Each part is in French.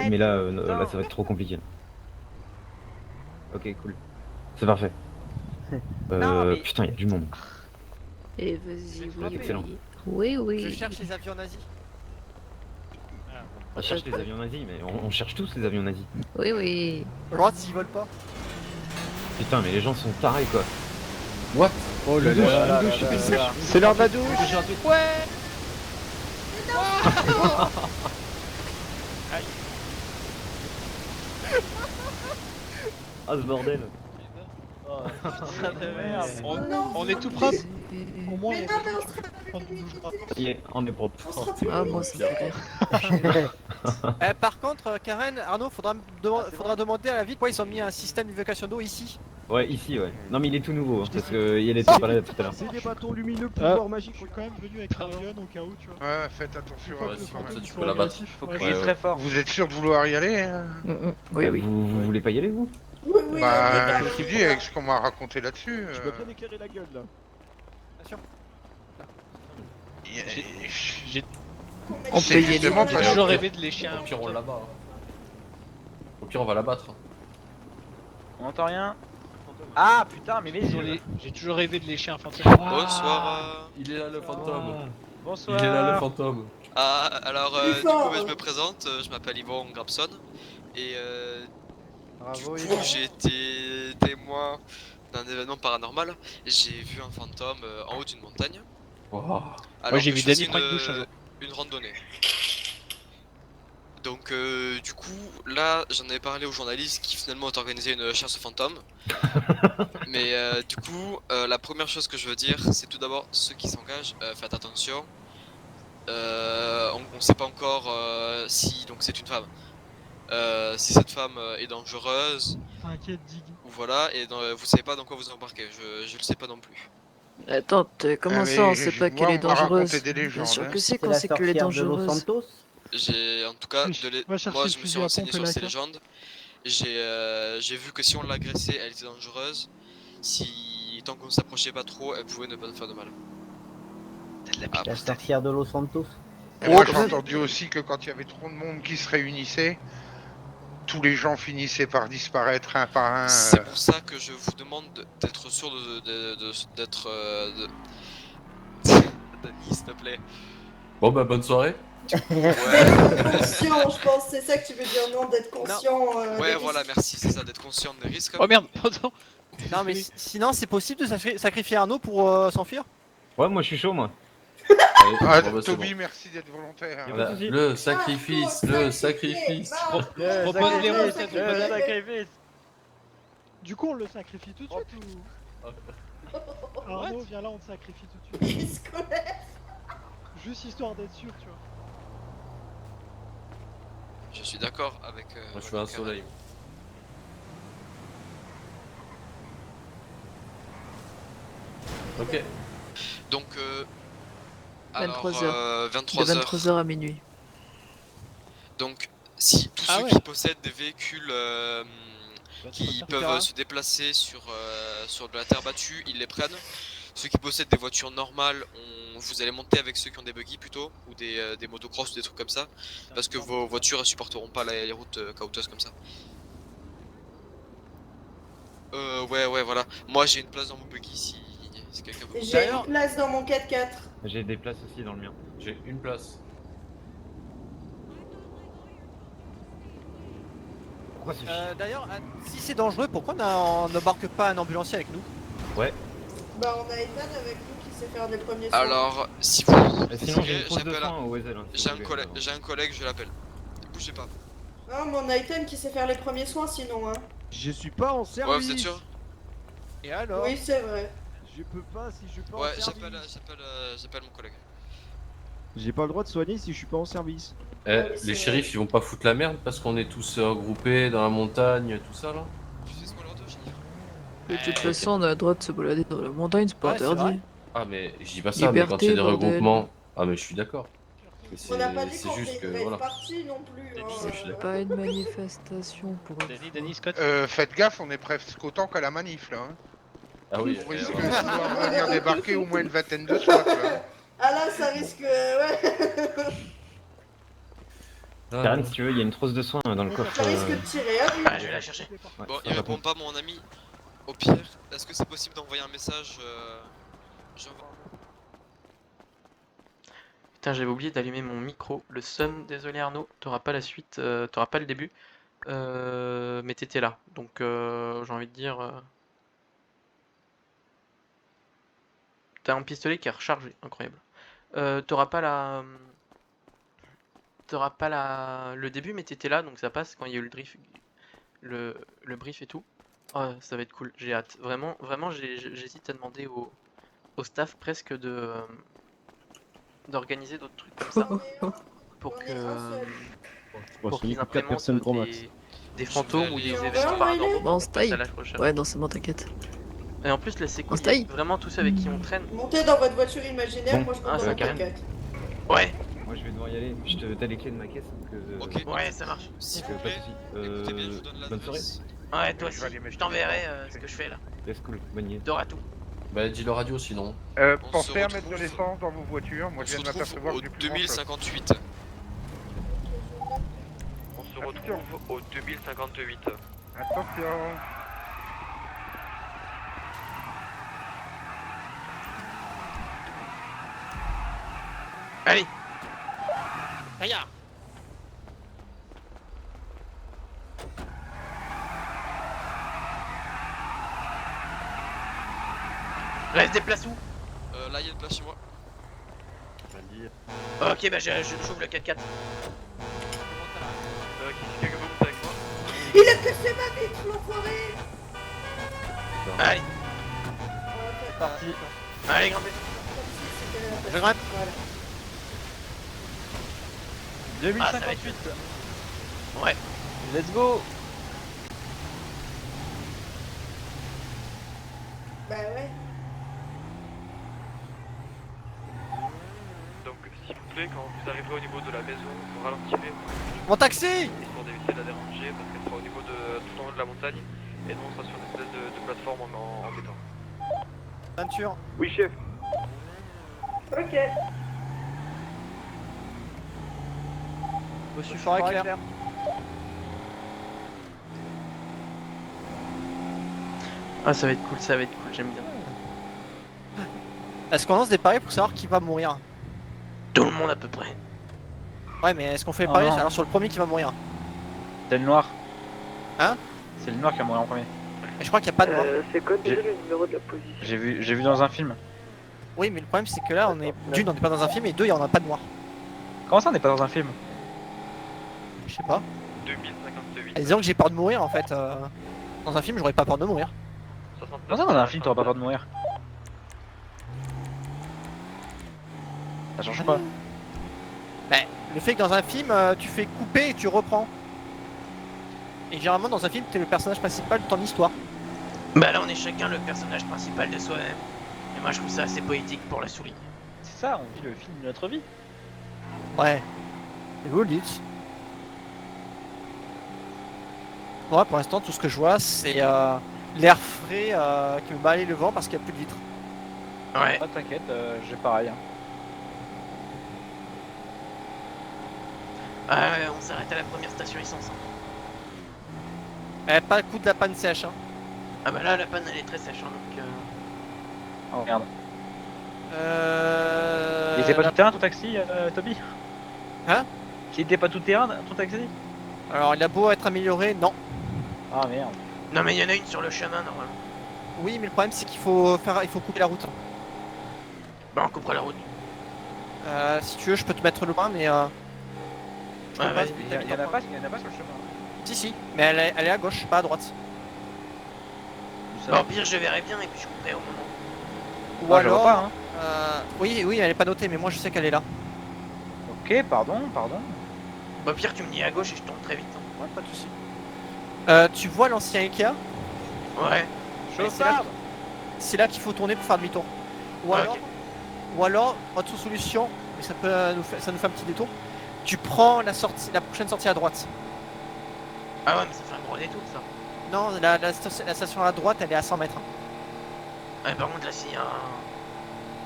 mais là, là ça va être trop compliqué. Ok, cool. C'est parfait. Non, mais- Putain, il y a du monde. Et vas-y, oui, Excellent. oui. Oui, Je oui. cherche les avions nazis. On cherche les avions nazis, mais on cherche tous les avions nazis. Oui, oui. Droite s'ils veulent pas. Putain, mais les gens sont tarés quoi. What? Oh là là. C'est l'heure de la douche. Ouais. Ah ce bordel. Putain de merde. On est tout propre. Au moins, Mais non, On est propre. on sera Ah, moi, ça fait rire. Par contre, Karen, Arnaud, faudra demander à la ville pourquoi ils ont mis un système d'évacuation d'eau ici. Ouais, ici, ouais. Non, mais il est tout nouveau, hein, parce qu'il était pas là tout à l'heure. C'est des bâtons lumineux, pouvoir magique. Je suis quand même venu avec Ryan au cas où, tu vois. Ouais, faites attention. Faut que ouais, le si, fantôme ça, tu soit peux la battre. agressif. Faut Ouais, crier ouais. très fort. Vous êtes sûr de vouloir y aller hein? Oui, oui. Vous voulez pas y aller, vous? Oui, oui, Bah, on je est vous dis, avec ce qu'on m'a raconté là-dessus. Je peux bien éclairer la gueule là. Bien sûr. On c'est peut y aller. justement J'ai parce toujours que- rêvé de les chiens. Au pire, on la bat. Au pire, on va la battre. On entend rien. Ah putain, mais les J'ai toujours rêvé de lécher un fantôme. Bonsoir. Il est là le fantôme. Bonsoir. Il est là le fantôme. Ah, alors, Plus du fort. coup, je me présente, je m'appelle Yvon Grabson. Et Bravo, du Yvon. coup, j'ai été témoin d'un événement paranormal. J'ai vu un fantôme en haut d'une montagne. Wow. Alors j'ai que vu je Danny faisais prendre une douche un jour. une randonnée. Donc, du coup, là, j'en avais parlé aux journalistes qui finalement ont organisé une chasse aux fantômes. Mais du coup, la première chose que je veux dire, c'est tout d'abord ceux qui s'engagent, faites attention. On sait pas encore si donc c'est une femme. Si cette femme est dangereuse, T'inquiète, Dig. ou voilà, et vous savez pas dans quoi vous embarquez. Je le sais pas non plus. Attends, comment Ah, ça, on mais sait je- pas moi, qu'elle est on m'a raconté dangereuse? des Bien légendes, sûr hein. que c'est qu'on sait qu'elle est dangereuse. J'ai en tout cas, Va chercher moi le je me suis fusil à renseigné pompe sur et la ces carte. légendes. J'ai vu que si on l'agressait, elle était dangereuse. Si tant qu'on s'approchait pas trop, elle pouvait ne pas nous faire de mal. Ah, La sorcière de Los Santos. Et moi, Oh, j'ai ouais. entendu aussi que quand il y avait trop de monde qui se réunissait, tous les gens finissaient par disparaître un par un. c'est pour ça que je vous demande d'être sûr d'être. Dani, s'il te plaît. Bon bah bonne soirée. Ouais, conscient, je pense, c'est ça que tu veux dire, non, d'être conscient. ouais, des voilà, risques. merci, c'est ça, d'être conscient des risques. Oh merde, pardon. Non mais sinon c'est possible de sacrifier Arnaud pour s'enfuir. Ouais, moi je suis chaud, moi. Allez, Ah, bon, bah, c'est Toby, bon. merci d'être volontaire. Y a hein. pas de Là, souci. le sacrifice, le Marco, sacrifice. Marco, Propose les Marco, recettes, Marco, le sacrifice. Du coup, on le sacrifie tout de suite ou Arnaud, viens là, on te sacrifie tout de suite. il se connaît. Juste histoire d'être sûr, tu vois. Je suis d'accord avec. Moi je fais un Karen. soleil. Ok. Donc, 23 heures. De 23h. 23h à minuit. Donc, si tous Ah ceux ouais. qui possèdent des véhicules qui peuvent terrain. se déplacer sur de la terre battue, ils les prennent. Ceux qui possèdent des voitures normales, vous allez monter avec ceux qui ont des buggy plutôt, ou des motocross ou des trucs comme ça, parce que vos voitures elles supporteront pas les routes caouteuses comme ça. Ouais, voilà. Moi j'ai une place dans mon buggy si quelqu'un veut. J'ai D'ailleurs- une place dans mon 4x4. J'ai des places aussi dans le mien. J'ai une place. Pourquoi c'est D'ailleurs, si c'est dangereux, pourquoi on n'embarque pas un ambulancier avec nous? Bah, on a Ethan avec nous qui sait faire des premiers soins. Alors, si vous Sinon, j'ai une désirez, pause de j'appelle soin au Wesel. Hein, si j'ai vous un voulez. collègue, je l'appelle. Bougez pas. Non, mais on a Ethan qui sait faire les premiers soins sinon, hein. Je suis pas en service. Ouais, vous êtes sûr? Et alors? Oui, c'est vrai. Je peux pas si je suis pas Ouais, en service. j'appelle mon collègue. J'ai pas le droit de soigner si je suis pas en service. Eh, Ouais, c'est les shérifs ils vont pas foutre la merde parce qu'on est tous regroupés dans la montagne, tout ça là. Tu sais ce qu'on leur dit, Jennifer? De toute façon, on a le droit de se balader dans la montagne, c'est pas Ouais, c'est interdit. Ah mais je dis pas ça, mais quand Liberté, il y a des bordel. regroupements. Ah mais je suis d'accord. Mais On n'a pas dit c'est qu'on juste faisait que une vraie voilà. partie non plus. Denis, hein. je suis d'accord. Pas une manifestation pour Danny Scott. Faites gaffe, on est presque autant qu'à la manif là. Hein. Ah oui. On risque ouais. de voir venir débarquer au moins une vingtaine de SWAT là. Ah là, ça risque. Ouais. Karen, si tu veux, il y a une trousse de soins dans le Ça coffre. risque de tirer, hein, lui. Ah, je vais la chercher. Ouais, Bon, ça il va répond pas. pas, mon ami. Au pire, est-ce que c'est possible d'envoyer un message j'envoie- Putain, j'avais oublié d'allumer mon micro. Le seum, désolé Arnaud, t'auras pas la suite, t'auras pas le début. Mais t'étais là, donc j'ai envie de dire... T'as un pistolet qui est rechargé, incroyable. T'auras pas la... T'auras pas le début, mais t'étais là, donc ça passe quand il y a eu le brief, le brief et tout. Oh, ça va être cool, j'ai hâte. Vraiment, vraiment, j'hésite à demander au staff presque d'organiser d'autres trucs comme ça pour On que est un seul. pour qu'ils implémentent des fantômes ou des Je vais événements aller- paranormaux. Bon, on se taille. Ça lâche prochain. Ouais, non, c'est bon, t'inquiète. Et en plus, là, c'est On cool. se Il y a taille. vraiment tous avec qui on traîne. Montez dans votre voiture imaginaire, Bon. moi je monte Ah, dans ça ma va, Karen. plaquette. Ouais, Moi, je vais devoir y aller. T'as les clés de ma caisse, donc. Ok. ouais, ça marche. S'il Pas vous de plaît, soucis. écoutez bien, je vous donne Bonne soirée. l'adresse. Ouais, toi Je aussi. vais aller mettre Je t'enverrai les- ce que je fais là. Laisse cool, bonne nuit. T'auras tout. Bah, dis le radio sinon. On Pensez se à mettre de retrouve- l'essence dans vos voitures. Moi On je se viens de retrouve m'apercevoir au que j'ai plus grand chose. 2058. On se retrouve au 2058. Attention. Allez, Regarde. là, elle se déplace où? Là, il y a une place chez moi. Ok, bah j'ouvre le 4x4. Qui c'est que vous montez avec moi? Il a cassé ma vitre, l'enfoiré. Allez, Parti. allez, grimpez. Je grimpe. Voilà. Ah, ça va être 2058. Ouais. Let's go. Bah ouais. Donc s'il vous plaît, quand vous arriverez au niveau de la maison, vous ralentirez Mon taxi. histoire d'éviter de la déranger parce qu'elle sera au niveau de tout en haut de la montagne et nous on sera sur une espèce de plateforme en béton. Ceinture. Oui chef. Ok. Reçu fort et clair. Ah, ça va être cool, j'aime bien. Est-ce qu'on lance des paris pour savoir qui va mourir? Tout le monde à peu près. Ouais, mais est-ce qu'on fait les paris non. alors sur le premier qui va mourir? C'est le noir. Hein? C'est le noir qui a mouru en premier. Et je crois qu'il n'y a pas de mort. C'est quoi déjà le numéro de la position? J'ai vu dans un film. Oui, mais le problème c'est que là, on est d'une, on n'est pas dans un film, et deux, il n'y en a pas de noir. Comment ça, on n'est pas dans un film? Je sais pas. 2058. Et disons que j'ai peur de mourir en fait. Dans un film, j'aurais pas peur de mourir. 69. Comment ça, dans un film, t'auras pas peur de mourir? Ça change pas. Ben, le fait que dans un film, tu fais couper et tu reprends. Et généralement, dans un film, t'es le personnage principal de ton histoire. Bah là, on est chacun le personnage principal de soi-même. Et moi, je trouve ça assez poétique pour la souligner. C'est ça, on vit le film de notre vie. Ouais. Et vous le dites. Moi, pour l'instant, tout ce que je vois, c'est l'air frais qui me balaye le vent parce qu'il n'y a plus de vitres. Ouais. Ah, t'inquiète, j'ai pareil. Hein. Ah ouais, on s'arrête à la première station essence. Pas le coup de la panne sèche. Hein. Ah bah là, la panne, elle est très sèche, hein, donc... Oh merde. Il était pas tout terrain ton taxi, Toby? Hein? Il était pas tout terrain ton taxi? Alors, il a beau être amélioré, non. Ah merde. Non mais il y en a une sur le chemin, normalement. Oui, mais le problème, c'est qu'il faut couper la route. Bah on coupera la route. Si tu veux, je peux te mettre le loin, mais. Je peux Ouais, pas, vas-y, vu que Il y en a t'habites pas, en il y en a pas sur le chemin. Si, si, mais elle est à gauche, pas à droite. Bah, au pire, je verrai bien et puis je couperai au moment. Ou Ah, je vois alors. pas, hein. Oui, oui, elle est pas notée, mais moi je sais qu'elle est là. Ok, pardon. Bah, au pire, tu me dis à gauche et je tourne très vite. Hein. Ouais, pas de soucis. Tu vois l'ancien Ikea? Ouais. Et c'est là qu'il faut tourner pour faire demi-tour. Ou Ah, alors, ok. ou alors, autre solution, mais ça nous fait un petit détour. Tu prends la prochaine sortie à droite. Ah ouais, mais ça fait un gros détour, ça. Non, la station à droite, elle est à 100 mètres. Ouais, par contre, là, s'il y a un...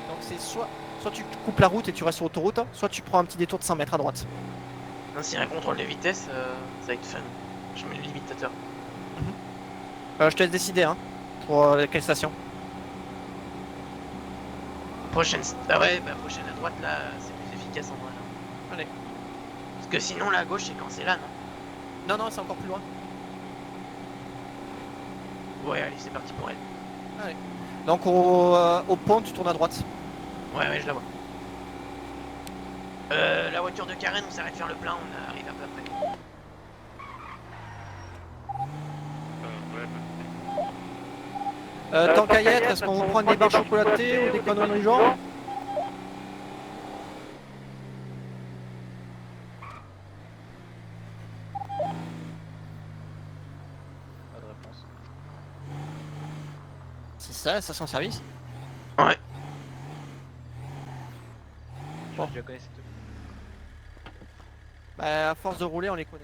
Donc c'est soit tu coupes la route et tu restes sur l'autoroute, soit tu prends un petit détour de 100 mètres à droite. Non, s'il y a un contrôle de vitesse, ça va être fun. Je mets le limitateur. Je te laisse décider, hein, pour quelle station. Prochaine. Ah ouais, bah prochaine à droite là, c'est plus efficace en vrai. Allez. Parce que sinon la gauche c'est quand c'est là, non? Non, non, c'est encore plus loin. Ouais, allez, c'est parti pour elle. Donc au pont, tu tournes à droite. Ouais, ouais, je la vois. La voiture de Karen, on s'arrête faire le plein, on arrive à peu près. Tant qu'à y être, est-ce qu'on prend des barres chocolatées ou des conneries du genre? Pas de réponse. C'est ça, la station service? Ouais. Bon. Je connais cette... Bah, à force de rouler, on les connaît.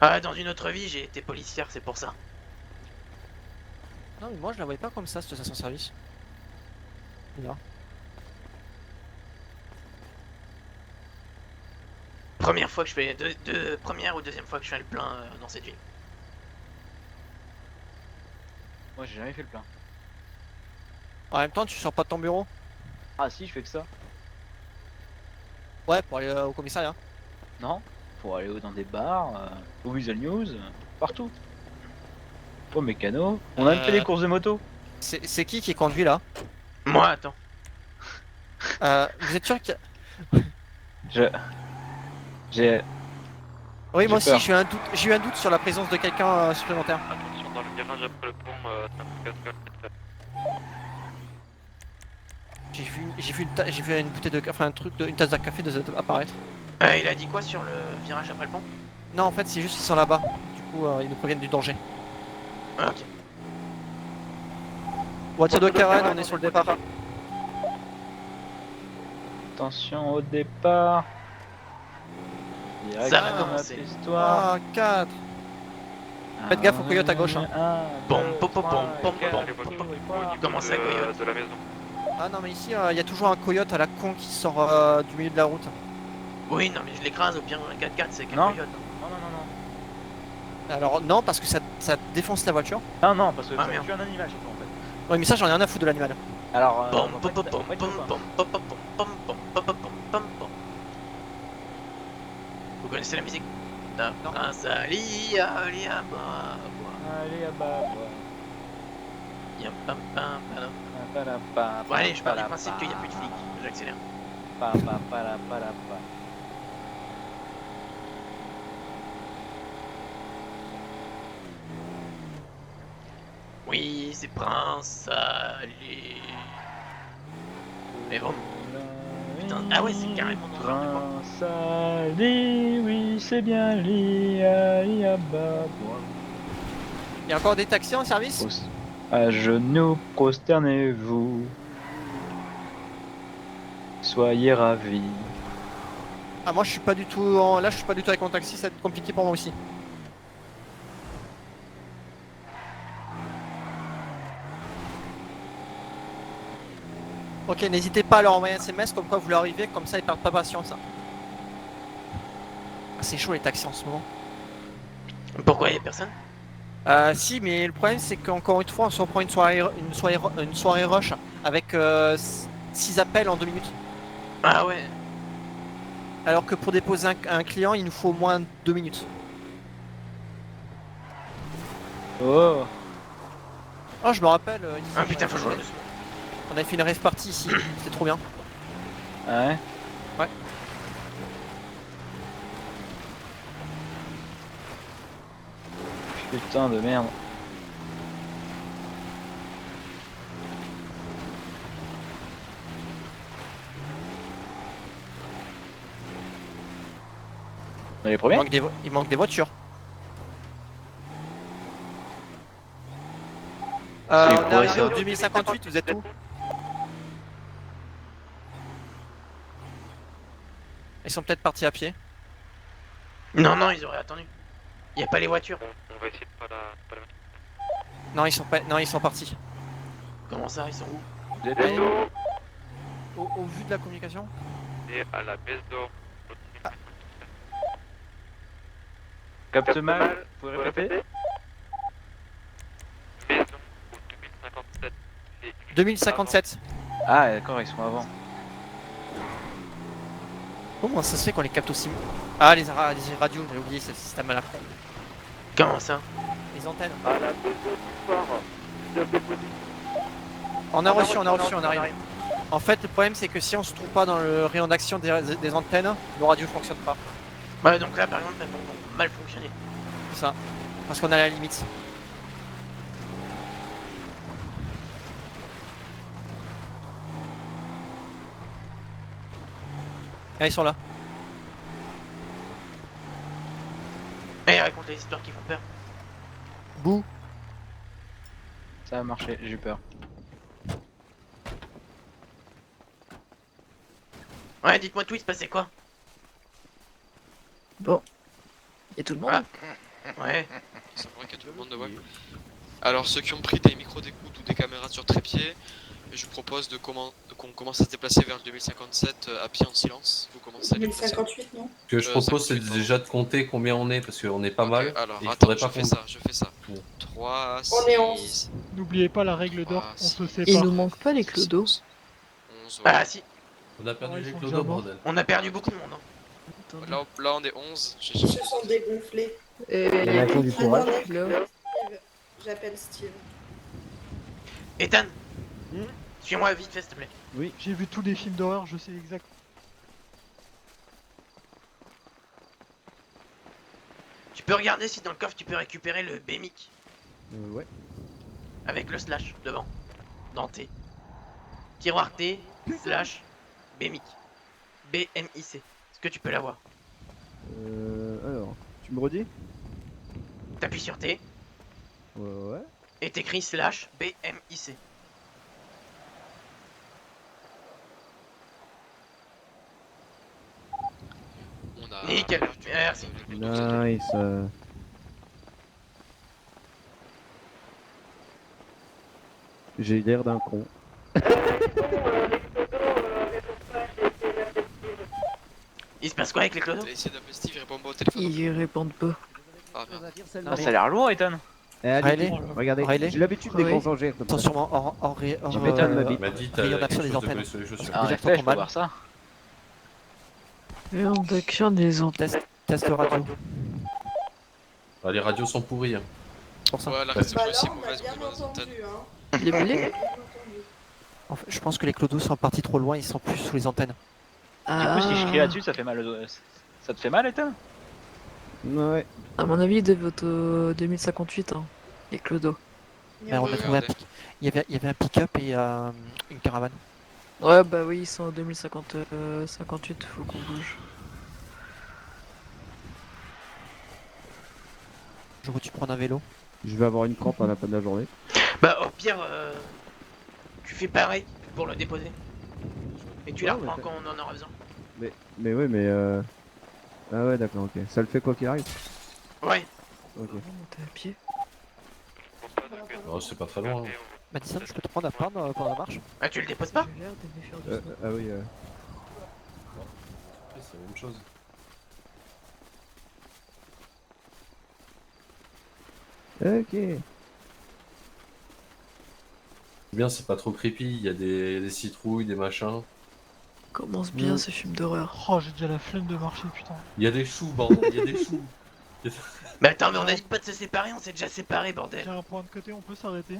Ah, dans une autre vie, j'ai été policière, c'est pour ça. Non, mais moi je la voyais pas comme ça, cette station service. Là. Première fois que je fais. Première ou deuxième fois que je fais le plein dans cette ville. Moi j'ai jamais fait le plein. En même temps, tu sors pas de ton bureau? Ah si, je fais que ça. Ouais, pour aller au commissariat. Non, pour aller dans des bars, au Visual News, partout. Au mécano. On a même fait des courses de moto. C'est qui conduit là? Moi, attends. Vous êtes sûr qu'il y a... J'ai... Oui, moi aussi, peur. j'ai eu un doute sur la présence de quelqu'un supplémentaire. Attention, dans le virage après le pont, J'ai vu une bouteille de café, enfin un truc, une tasse de café apparaître. Il a dit quoi sur le virage après le pont? Non, en fait, c'est juste qu'ils sont là-bas. Du coup, ils nous préviennent du danger. Ah, ok. Voiture de Karen, on est sur le départ. Attention au départ. Direct Ça va dans notre commencer. histoire. Ah, 4. Faites gaffe au coyote à gauche, hein. Pom pom pom pom pom pom. Comment ça, coyote? de la maison. Ah non, mais ici, il y a toujours un coyote à la con qui sort du milieu de la route. Oui, non, mais je l'écrase au pire un 4x4, c'est qu'un Non. coyote. Non, non, non, Alors, non, parce que ça défonce la voiture. non. Non, parce que Ah, merde. tu es un animal surtout en fait. Ouais, mais ça, j'en ai rien à foutre de l'animal. Alors, Pom on va pom pas pom être- pom on va être pom copains. pom pom pom pom pom pom pom pom Vous connaissez la musique? La Non. prince Ali, Ali, ah, bah, Allez, à bas. yam, pam, pam, pam. Bon, Bon, allez, je pars du principe qu'il n'y a plus de flics. J'accélère. Oui, c'est Prince Ali. Mais bon, putain, ah ouais, c'est carrément dans le genre de quoi. Prince Ali, oui, c'est bien Ali, Ali, à bas. Il y a encore des taxis en service? À genoux, prosternez-vous. Soyez ravis. Ah, moi, je suis pas du tout en... Là, je suis pas du tout avec mon taxi, ça va être compliqué pour moi aussi. Ok, n'hésitez pas à leur envoyer un SMS comme quoi vous leur arrivez, comme ça ils perdent pas patience. Hein. Ah, c'est chaud les taxis en ce moment. Pourquoi il y a personne? Si, mais le problème c'est qu'encore une fois on se reprend une soirée rush avec 6 appels en 2 minutes. Ah ouais. Alors que pour déposer un client il nous faut au moins 2 minutes. Oh, Oh, je me rappelle. Ici, Ah putain, faut jouer doucement. on avait fait une rave party ici, c'était trop bien. ouais. Ouais. Putain de merde. On est les premiers? Il manque des voitures. C'est On est quoi, arrivé ça au 2058, vous êtes où? Ils sont peut-être partis à pied. Non, non, ils auraient attendu. Il n'y a pas les voitures. On va essayer de pas la mettre. Non, ils sont partis. Comment ça, ils sont où? Vous êtes Besto Au vu de la communication. et à la Besto. capte mal, vous pouvez répéter? Maison au 2057. 2057. Ah d'accord, ils sont avant. Comment ça se fait qu'on les capte aussi? Ah, les radios, j'ai oublié ce système là. Comment ça? Les antennes. On a reçu, on arrive. En fait, le problème c'est que si on se trouve pas dans le rayon d'action des antennes, nos radios fonctionnent pas. Ouais, donc là par exemple, elles vont mal fonctionner. C'est ça. Parce qu'on a la limite. Ah, ils sont là. Et raconte les histoires qui font peur. Bouh. Ça a marché, j'ai eu peur. Ouais, dites-moi tout, il se passait quoi? Bon. Et tout le monde. Ouais. C'est vrai qu'il y a tout le monde de Alors ceux qui ont pris des micros d'écoute ou des caméras sur trépied, je vous propose qu'on commence à se déplacer vers le 2057 à pied en silence. Vous commencez à les déplacer. 1058, non? Ce que je propose, c'est 58, déjà de compter combien on est, parce qu'on est pas Ok, mal. Alors et il attends, faudrait pas je fais ça. Bon. 3, On est 6, N'oubliez pas la règle d'or, Ah, on se Il sépare. nous manque pas les clodos. 11, ouais. Ah si, On a perdu Ouais, ils les sont clodos, déjà morts. bordel. on a perdu beaucoup de monde. Hein. Là on est 11. Ils se sont dégonflés. Et Il y en a qui ont du courage. là, J'appelle Steve. Ethan, suis-moi vite fait s'il te plaît. J'ai vu tous les films d'horreur, je sais exactement. Tu peux regarder si dans le coffre tu peux récupérer le BMIC Ouais. avec le slash devant. Dans T. Tiroir T, slash, BMIC. BMIC. Est-ce que tu peux l'avoir? Alors, tu me redis? T'appuies sur T Ouais. et t'écris slash BMIC. On a Nickel, merci. Nice. J'ai l'air d'un con. Il se passe quoi avec les clodos? T'as essayé d'appeler Steve, il répond pas au téléphone. ils répondent pas. Ah merde. Ah, ça a l'air lourd, Ethan. Riley, Regardez, Riley. j'ai l'habitude des Oui. grands engins comme ça. Attention, hors Tu m'étonnes, ma bite. Il m'a dit rayon t'as d'action quelque des chose de antennes. coller sur les chaussures. Ah, Déjà, ouais, je je t'entends peux mal. voir ça. Et on d'action des antennes. Test radio. Ah, les radios sont pourries. Hein. Pour ça. Ouais, la Bah réception là, aussi on a mauvaise au bien niveau des antennes. entendu, hein. Les blés. Bien entendu. En fait, je pense que les clodos sont partis trop loin, ils sont plus sous les antennes. Du coup, si je crie là-dessus, ça fait mal au dos. Ça te fait mal, Ethan? Ouais. À mon avis, ils devaient être au 2058, hein, les clodos. Mais on a trouvé un pick. Il y avait un pick-up et une caravane. Ouais, bah oui, ils sont au 2058, faut qu'on bouge. Je vois tu prends un vélo. Je vais avoir une crampe à la fin de la journée. Bah au pire, tu fais pareil pour le déposer. Et tu la Ouais, reprends mais quand on en aura besoin. Mais ouais, mais Ah ouais, d'accord, ok. Ça le fait quoi qu'il arrive. Ouais. Ok. On va monter à pied. Oh, c'est pas très loin. Hein. Madison, je peux te prendre à prendre pendant la marche? Ah, tu le déposes pas? J'ai l'air d'aimer faire du snow. Ah oui. C'est la même chose. Ok. C'est bien, c'est pas trop creepy. Il y a des citrouilles, des machins. Commence bien ce film d'horreur. Oh, j'ai déjà la flemme de marcher, putain. Il y a des choux, bordel. Il y a des choux. Mais attends, mais on a dit pas de se séparer, on s'est déjà séparés, J'ai bordel. un point de côté, on peut s'arrêter.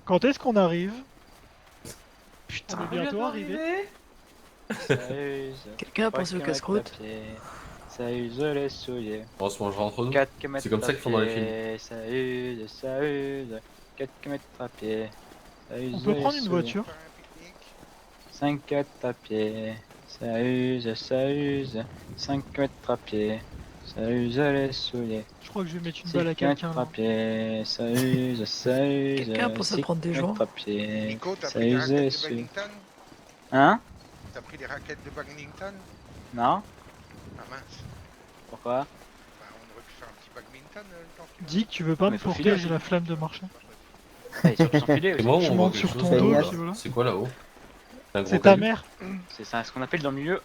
Quand est-ce qu'on arrive? Putain. On est bientôt arrivé. Quelqu'un a pensé au casse-croûte? Ça use les souliers. On se mangera entre nous. 4 km C'est comme ça qu'ils font dans les films. Ça use. 4 km à pied. Ça use On peut les prendre une souliers. voiture. 5 4 à pied. Ça use. 5 km à pied. Ça use les souliers. Je crois que je vais mettre une 6 balle à quelqu'un. km à là. pied. Ça use. Quelqu'un pense à 6 prendre des km gens? à pied. Nico, t'as Ça pris les use les raquettes de souliers. Badminton? Hein? T'as pris les raquettes de badminton? Non? Ah mince. Pourquoi? Bah, on aurait pu faire un petit badminton le temps que tu vas. Dis que tu veux pas Mais me faut porter, filer j'ai aussi. la flemme de marcher. Ah, ils sont sans filet C'est aussi. bon, Je on voit monte quelque sur chose ton là-haut, dos, là. puis voilà. C'est quoi là-haut? Un gros C'est ta caillou. mère. C'est ça, ce qu'on appelle dans le milieu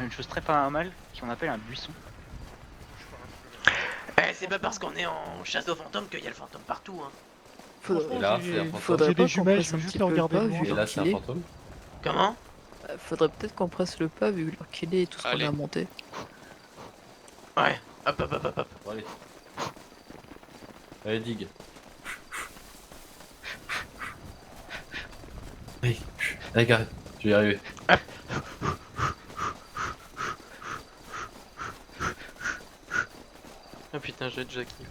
une chose très paranormale qu'on appelle un buisson. C'est pas parce qu'on est en chasse aux fantômes qu'il y a le fantôme partout. Hein. Et là, c'est un fantôme. Faudrait J'ai pas des qu'on jumelles, presse je un veux juste petit le peu le regarder pas de loin. vu Et l'heure là, c'est qu'il un est. fantôme. Comment? Faudrait peut-être qu'on presse le pas vu l'heure qu'il est et tout ce qu'on Allez. a monté. Ouais. Hop, hop, hop, hop, hop. Bon, allez. Allez, dig. Allez, allez, Gareth, tu vas y arriver. Ah putain, j'ai déjà kiffé.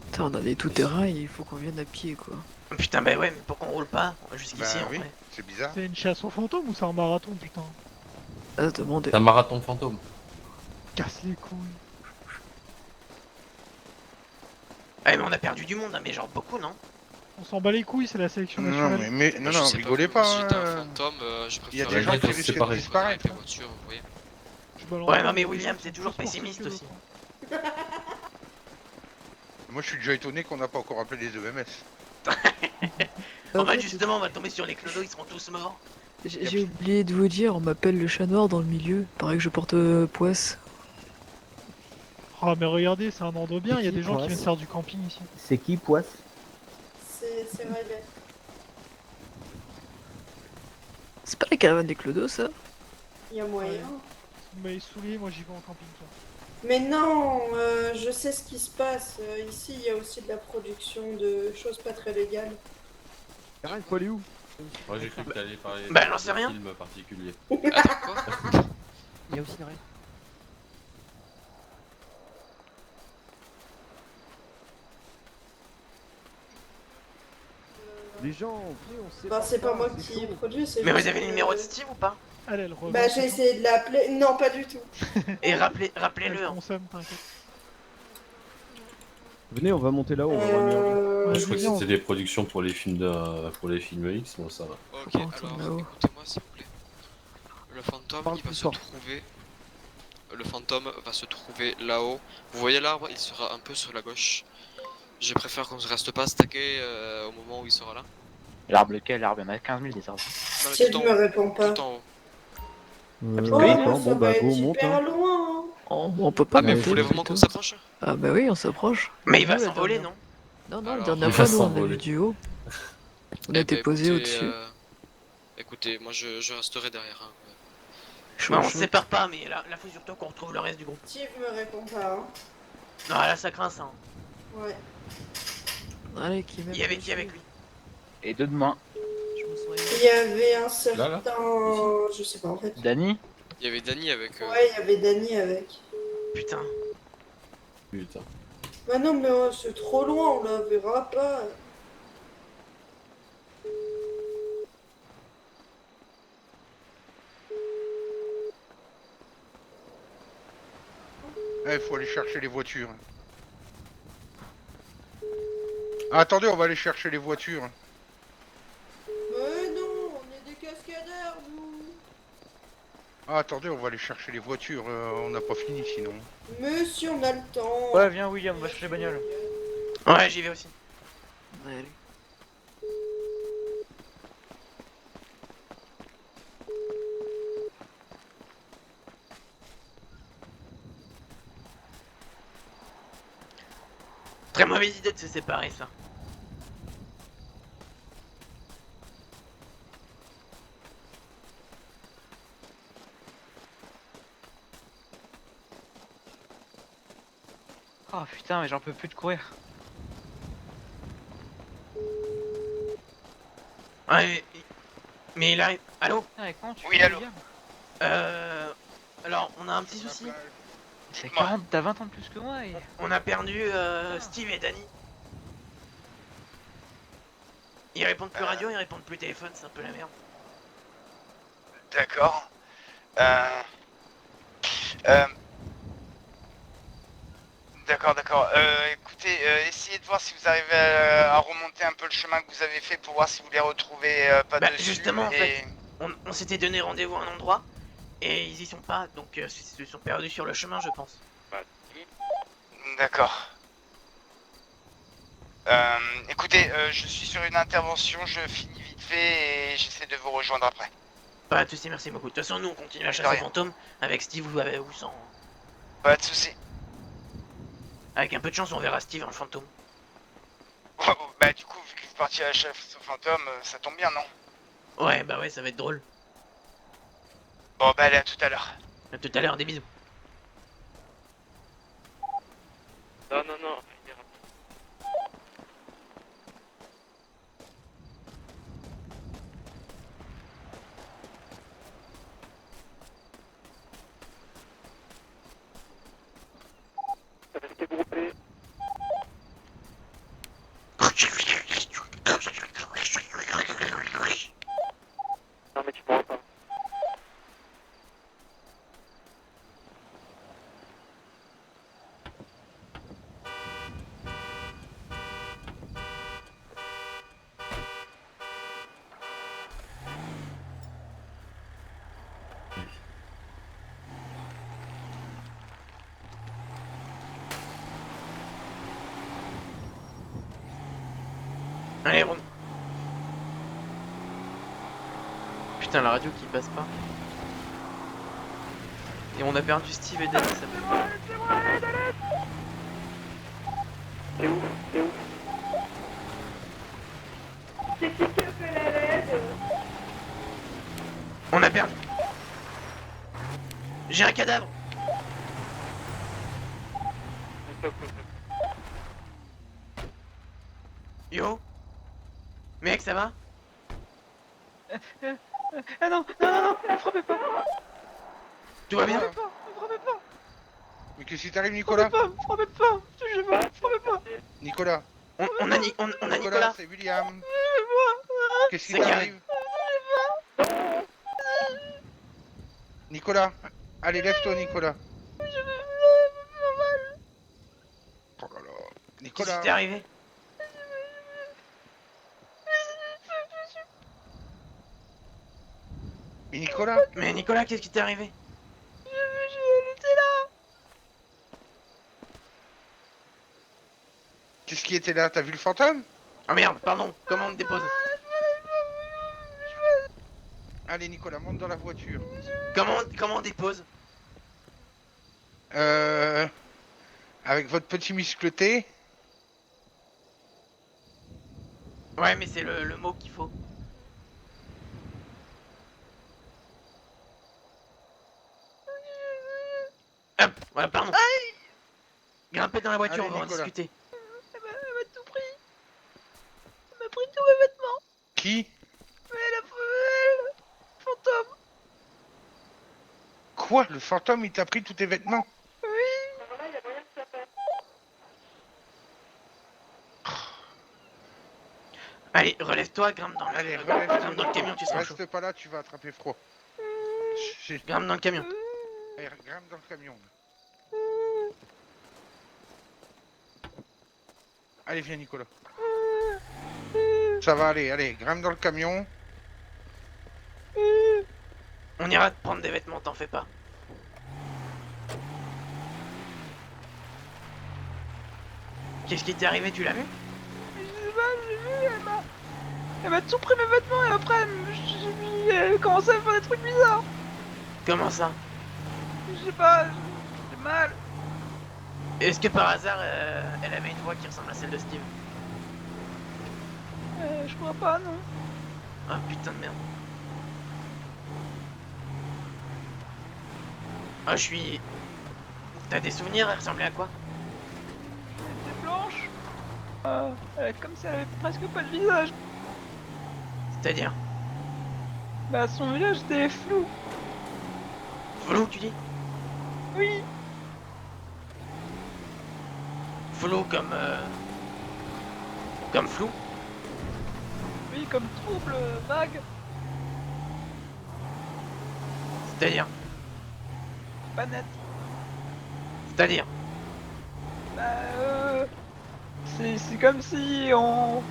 Putain, on a des tout-terrains et il faut qu'on vienne à pied quoi. Putain, bah ouais, mais pourquoi on roule pas jusqu'ici Bah en oui, vrai? c'est bizarre. C'est une chasse aux fantômes ou c'est un marathon, putain? Ah, demandez. C'est un marathon fantôme. Casse les couilles. Ouais, mais on a perdu du monde, hein, mais genre beaucoup, non? On s'en bat les couilles, c'est la sélection Non, naturelle. non, Je non, sais rigolez vous, pas. Si j'étais un hein. fantôme, je Il y a préfère des gens Ouais, qui c'est risquent de pareil. disparaître. avec les voitures, vous voyez. Je balance Ouais, pas, non, mais les William, gens t'es sont toujours plus sportifs pessimiste que aussi. d'autres, hein. Moi, je suis déjà étonné qu'on n'a pas encore appelé les EMS. En En fait, fait, justement, on va tomber sur les clodos, ils seront tous morts. j'ai oublié de vous dire, on m'appelle le chat noir dans le milieu. Pareil que je porte poisse. Ah, mais regardez, c'est un endroit bien, il y a qui des gens qui Poisse viennent faire du camping ici. C'est qui, Poisse? C'est Riley. C'est pas la caravane des clodos ça? Il y a moyen. Vous m'avez saoulé, moi j'y vais en camping. Toi. Mais non, je sais ce qui se passe. Ici, il y a aussi de la production de choses pas très légales. Gareth, faut aller où? Moi, j'ai cru que t'allais parler Bah, j'en sais rien. film particulier. Attends, quoi? Il y a aussi une Les gens, venez, on sait Bah, c'est pas moi c'est qui chaud. produis, c'est Mais vous juste avez le que- numéro de Steve ou pas? Elle revient. Bah, j'ai essayé de l'appeler. Non, pas du tout. Et rappelez-le. Elle Hein. consomme, t'inquiète. Venez, on va monter là-haut, on va voir mieux. Je crois que Julien, c'était des productions pour les films pour les films X, moi ça va. Ok, Faut qu'on retourne alors là-haut. écoutez-moi s'il vous plaît. Le fantôme, Parle il va plus se fort. trouver. Le fantôme va se trouver là-haut. Vous voyez l'arbre, il sera un peu sur la gauche. Je préfère qu'on ne reste pas stacké au moment où il sera là. L'arbre lequel? L'arbre, il y en a 15 000 des arbres. Non, mais Steve tout en me haut. répond pas. Tout en haut. Oh, D'accord, ça bon va bah être go, monte. hyper Hein. loin. On peut pas Ah, mais vous monter voulez vraiment plutôt. qu'on s'approche? Ah bah oui, on s'approche. Mais il va Nous, la s'envoler, dernière- non? Non, non, la Alors, dernière il fois, va nous, on a s'envoler. vu du haut. On a Eh été ben, posé écoutez, au-dessus. Écoutez, moi je resterai derrière. Hein. Chaud, Bah, on chaud. se sépare pas, mais là, faut surtout qu'on retrouve le reste du groupe. Steve me répond pas. Hein. Non, là, ça craint ça. Hein. Ouais. Allez, qui Il y avait qui avec lui? Et deux de moins. Je me sens Il y avait un certain. là Je sais pas en fait. Dany? Il y avait Dany avec. Ouais, il y avait Dany avec. Putain. Putain. Bah non, mais c'est trop loin, on la verra pas. Il faut aller chercher les voitures. Ah, attendez, on va aller chercher les voitures. Mais non, on est des cascadeurs, nous. Ah, attendez, on va aller chercher les voitures. On n'a pas fini sinon. Mais si on a le temps. Ouais, viens William, on va chercher les bagnoles. Ouais, j'y vais aussi. Allez. Très mauvaise idée de se séparer, ça. Oh putain, mais j'en peux plus de courir. Ouais, mais il arrive. Allô? Putain, avec moi, tu Oui, fais allô. William Alors, on a un petit souci. C'est 40, t'as 20 ans de plus que moi et... On a perdu Steve et Dany. Ils répondent plus radio, ils répondent plus téléphone, c'est un peu la merde. D'accord. D'accord. Écoutez, essayez de voir si vous arrivez à remonter un peu le chemin que vous avez fait pour voir si vous les retrouvez pas Bah, dessus. justement, en et- fait. On s'était donné rendez-vous à un endroit et ils y sont pas, donc ils se sont perdus sur le chemin, je pense. D'accord. Écoutez, je suis sur une intervention, je finis vite fait et j'essaie de vous rejoindre après. Pas de soucis, merci beaucoup. De toute façon, nous on continue la chasse aux fantômes avec Steve ou sans. Pas de soucis. Avec un peu de chance, on verra Steve en fantôme. Oh, bah du coup, vu que vous partiez à la chasse aux fantômes, ça tombe bien, non? Ouais, bah ouais, ça va être drôle. Bon bah allez, à tout à l'heure. À tout à l'heure, des bisous. Non, non, non. Non mais tu pourras pas. Allez, on... Putain, la radio qui passe pas. Et on a perdu Steve et Danny, ça fait mal. C'est où? C'est où? C'est qui qui a fait la LED? On a perdu. J'ai un cadavre. Yo. Mec, ça va? Ah non, non, non, non, ne frappez pas. Tout va bien? Ne frappez pas. Mais qu'est-ce qui t'arrive, Nicolas? Frappez pas. Je sais pas, frappez pas. Nicolas. On a Nicolas. C'est William. Qu'est-ce qui C'est Gary. t'arrive? Nicolas. Allez, lève-toi, Nicolas. Oh là là. Qu'est-ce Nicolas. qui t'est arrivé? Mais Nicolas. Mais Nicolas, qu'est-ce qui t'est arrivé? Qu'est-ce qui était là? T'as vu le fantôme? Oh merde, pardon, comment on te dépose? Allez, Nicolas, monte dans la voiture. Comment on dépose? Avec votre petit muscleté. Ouais, mais c'est le mot qu'il faut. Hop, voilà, pardon. Grimpez dans la voiture, Allez, on va en Nicolas. discuter. Elle m'a tout pris. Elle m'a pris tous mes vêtements. Qui? Mais le fantôme. Quoi? Le fantôme, il t'a pris tous tes vêtements? Allez, relève-toi, grimpe dans le, Allez, grimpe dans le camion, tu seras chaud. Reste pas là, tu vas attraper froid. Grimpe dans le camion. Allez, grimpe dans le camion. Allez, viens, Nicolas. Ça va aller, allez, grimpe dans le camion. On ira te prendre des vêtements, t'en fais pas. Qu'est-ce qui t'est arrivé, tu l'as vu? Je sais pas, j'ai vu, elle m'a tout pris mes vêtements et après elle commençait à faire des trucs bizarres. Comment ça? Je sais pas, j'ai mal. Est-ce que par hasard, elle avait une voix qui ressemble à celle de Steve? Je crois pas, non. Ah putain de merde. Ah, je suis... T'as des souvenirs? Elle ressemblait à quoi? Elle était blanche. Comme si elle avait presque pas de visage. C'est-à-dire? Bah son visage était flou. Flou, tu dis? Oui. Flou comme... Comme flou? Oui, comme trouble, vague. C'est-à-dire? Pas net. C'est-à-dire? Bah c'est comme si on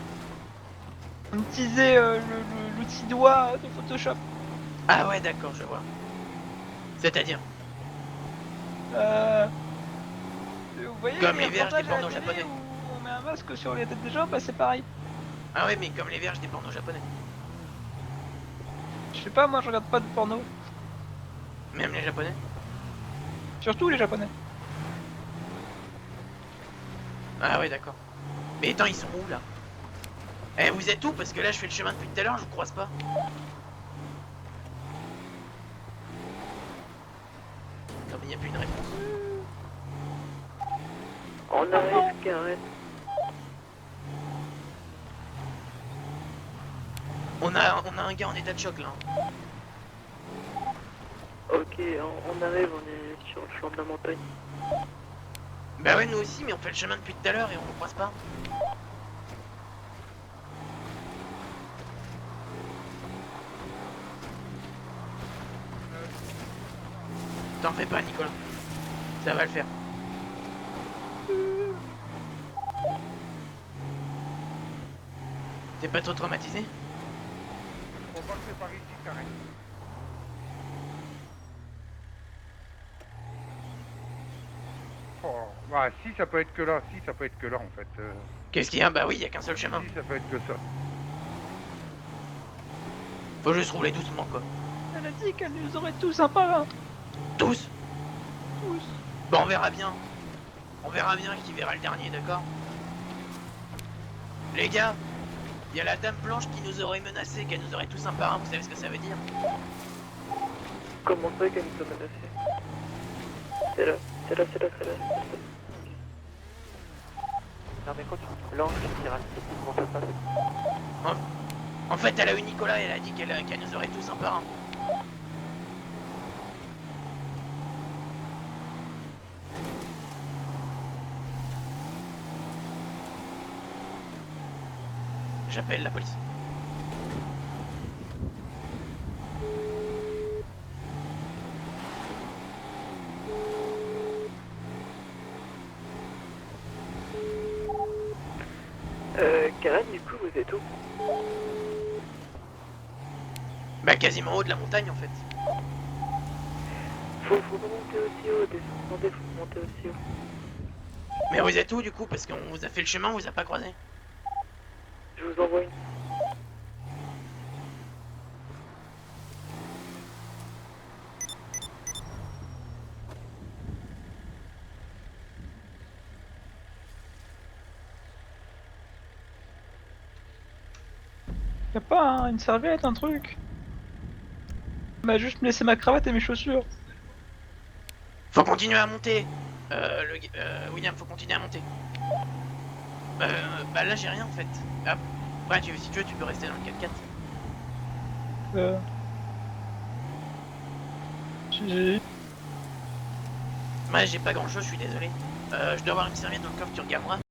utilisait l'outil doigt de Photoshop. Ah ouais, d'accord, je vois. C'est-à-dire? Vous voyez Comme les vierges reportages des à la pornos télé japonais. où on met un masque sur les têtes des gens, bah c'est pareil. Ah ouais, mais comme les vierges des pornos japonais. Je Je sais pas, moi je regarde pas de porno. Même les japonais. Surtout les japonais. Ah ouais, d'accord. Mais attends, ils sont où là? Eh, vous êtes où? Parce que là, je fais le chemin depuis tout à l'heure, je vous croise pas. Non, mais y a plus une réponse. On arrive, Karen. On a un gars en état de choc là. Ok, on arrive, on est sur le flanc de la montagne. Bah ouais, nous aussi, mais on fait le chemin depuis tout à l'heure et on ne croise pas. T'en fais pas, Nicolas. Ça va le faire. T'es pas trop traumatisé? On va le faire par ici, Karen. Oh, bah si ça peut être que là, si ça peut être que là en fait. Qu'est-ce qu'il y a? Bah oui, il y a qu'un seul chemin. Si ça peut être que ça. Faut juste rouler doucement, quoi. Elle a dit qu'elle nous aurait tous un par un. Tous? Tous. Bon, on verra bien. On verra bien qui verra le dernier, d'accord? Les gars, il y a la dame blanche qui nous aurait menacé, qu'elle nous aurait tous un par un, vous savez ce que ça veut dire? Comment ça qu'elle nous a menacés? C'est là, c'est là, c'est là, c'est là. Non mais quand tu blanche, tu reste, comment ça se passe? En fait, elle a eu Nicolas et elle a dit qu'elle nous aurait tous un par un. J'appelle la police. Karen, du coup, vous êtes où? Bah quasiment au haut de la montagne en fait. Faut remonter aussi haut, descendez, faut monter aussi haut. Mais vous êtes où du coup? Parce qu'on vous a fait le chemin, on vous a pas croisé. Je vous envoie une. Y'a pas une serviette, un truc? Elle m'a juste laissé ma cravate et mes chaussures. Faut continuer à monter. William, faut continuer à monter. Bah là j'ai rien en fait. Ah, ouais, si tu veux, tu peux rester dans le 4x4. Ouais, j'ai pas grand chose, je suis désolé. Je dois avoir une serviette dans le coffre, tu regarderas.